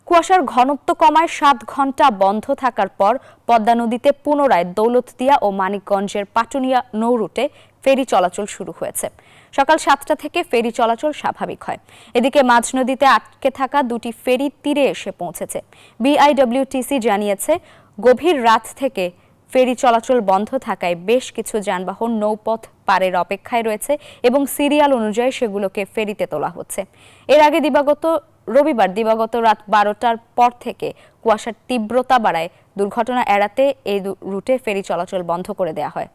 কুয়াশার ঘনত্ব কমায় 7 ঘন্টা বন্ধ থাকার পর পদ্মা নদীতে পুনরায় দৌলতদিয়া ও মানিকগঞ্জের পাটুনিয়া নৌরুটে ফেরি চলাচল শুরু হয়েছে। সকাল 7টা থেকে ফেরি চলাচল স্বাভাবিক হয়। এদিকে মাঝ নদীতে আটকে থাকা দুটি ফেরি তীরে এসে পৌঁছেছে। বিআইডব্লিউটিসি জানিয়েছে, গভীর রাত থেকে ফেরি চলাচল বন্ধ থাকায় বেশ কিছু যানবাহন নৌপথ পারের অপেক্ষায় রয়েছে এবং সিরিয়াল অনুযায়ী সেগুলোকে ফেরিতে তোলা হচ্ছে। এর আগে রবিবার দিবাগত রাত 12টার পর থেকে কুয়াশার তীব্রতা বাড়ায় দুর্ঘটনা এড়াতে এই রুটে ফেরি চলাচল বন্ধ করে দেওয়া হয়।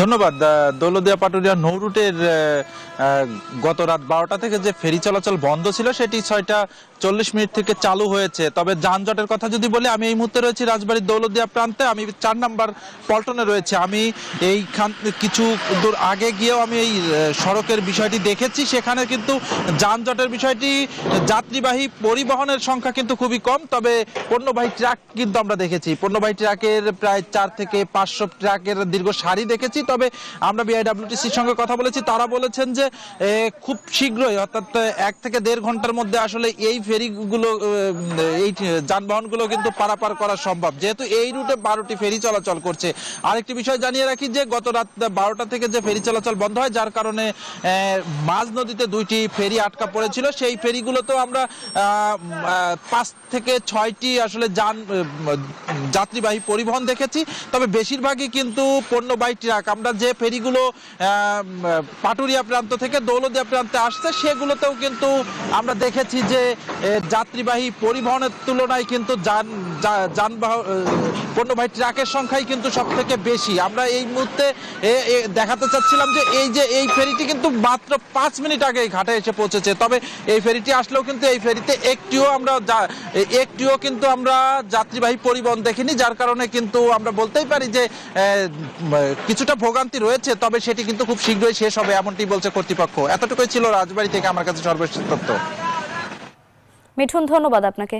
ধন্যবাদ। দৌলতদিয়া পাটুরিয়া নৌ রুটের গত রাত 12টা থেকে যে ফেরি চলাচল বন্ধ ছিল সেটি 6টা 40 মিনিট থেকে চালু হয়েছে। তবে যানজটের কথা যদি বলি, আমি এই মুহূর্তে রয়েছি রাজবাড়ির দৌলতদিয়া প্রান্তে। আমি 4 নম্বর পল্টনে রয়েছে। আমি এইখান কিছু দূর আগে গিয়েও আমি এই সড়কের বিষয়টি দেখেছি। সেখানে কিন্তু যানজটের বিষয়টি, যাত্রীবাহী পরিবহনের সংখ্যা কিন্তু খুবই কম। তবে পণ্যবাহী ট্রাক কিন্তু আমরা দেখেছি। পণ্যবাহী ট্রাকের প্রায় 4 থেকে 500 ট্রাকের দীর্ঘ সারি দেখেছি। তবে আমরা বিআইডব্লিউটিসির সঙ্গে কথা বলেছি, তারা বলেছেন যে খুব শীঘ্রই, অর্থাৎ 1 থেকে 1.5 ঘন্টার মধ্যে আসলে এই ফেরিগুলো, এই যানবাহনগুলো কিন্তু পারাপার করা সম্ভব, যেহেতু এই রুটে 12টি ফেরি চলাচল করছে। আরেকটি বিষয় জানিয়ে রাখি যে গত রাত 12টা থেকে যে ফেরি চলাচল বন্ধ হয়, যার কারণে মাঝ নদীতে 2টি ফেরি আটকা পড়েছিল। সেই ফেরিগুলোতেও আমরা 5 থেকে 6টি আসলে যাত্রীবাহী পরিবহন দেখেছি। তবে বেশিরভাগই কিন্তু পণ্যবাহী ট্রাক। আমরা যে ফেরিগুলো পাটুরিয়া প্রান্ত থেকে দৌলতদিয়া প্রান্তে আসছে, সেগুলোতেও কিন্তু আমরা দেখেছি যে যাত্রীবাহী পরিবহনের তুলনায় কিন্তু যানবাহন পণ্যবাহী ট্রাকের সংখ্যাই কিন্তু সব থেকে বেশি। আমরা এই মুহূর্তে দেখাতে চাচ্ছিলাম যে এই ফেরিটি কিন্তু মাত্র 5 মিনিট আগে ঘাটে এসে পৌঁছেছে। তবে এই ফেরিটি আসলেও কিন্তু এই ফেরিতে একটিও কিন্তু আমরা যাত্রীবাহী পরিবহন দেখিনি, যার কারণে কিন্তু আমরা বলতেই পারি যে কিছুটা ভোগান্তি রয়েছে। তবে সেটি কিন্তু খুব শীঘ্রই শেষ হবে, এমনটি বলছে কর্তৃপক্ষ। এতটুকুই ছিল রাজবাড়ী থেকে আমার কাছে সর্বশেষ তথ্য। মিঠুন, ধন্যবাদ আপনাকে।